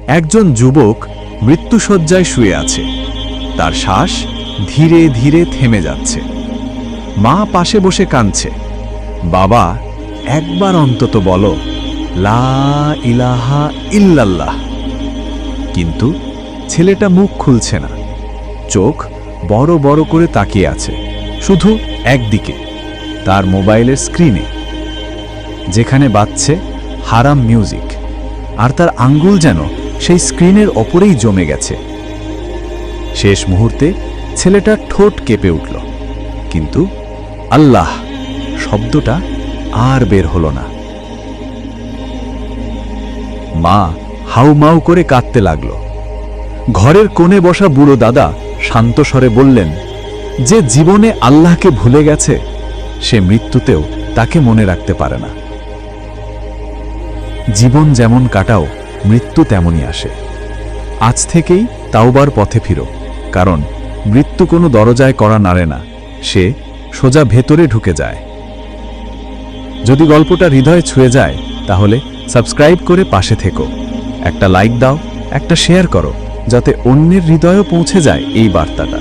একজন যুবক মৃত্যুশয্যায় শুয়ে আছে। তার শ্বাস ধীরে ধীরে থেমে যাচ্ছে। মা পাশে বসে কাঁদছে। বাবা, একবার অন্তত বলো, লা ইলাহা ইল্লাল্লাহ। কিন্তু ছেলেটা মুখ খুলছে না। চোখ বড় বড় করে তাকিয়ে আছে শুধু একদিকে, তার মোবাইলের স্ক্রিনে, যেখানে বাজছে হারাম মিউজিক। আর তার আঙ্গুল যেন সেই স্ক্রিনের ওপরেই জমে গেছে। শেষ মুহূর্তে ছেলেটার ঠোঁট কেঁপে উঠল, কিন্তু আল্লাহ শব্দটা আর বের হলো না। মা হাউমাউ করে কাঁদতে লাগল। ঘরের কোণে বসা বুড়ো দাদা শান্ত স্বরে বললেন, যে জীবনে আল্লাহকে ভুলে গেছে সে মৃত্যুতেও তাকে মনে রাখতে পারে না। জীবন যেমন কাটাও, মৃত্যু তেমনই আসে। আজ থেকেই তাওবার পথে ফিরো, কারণ মৃত্যু কোনো দরজায় কড়া নাড়ে না, সে সোজা ভেতরে ঢুকে যায়। যদি গল্পটা হৃদয়ে ছুঁয়ে যায় তাহলে সাবস্ক্রাইব করে পাশে থেকো, একটা লাইক দাও, একটা শেয়ার করো, যাতে অন্যের হৃদয়েও পৌঁছে যায় এই বার্তাটা।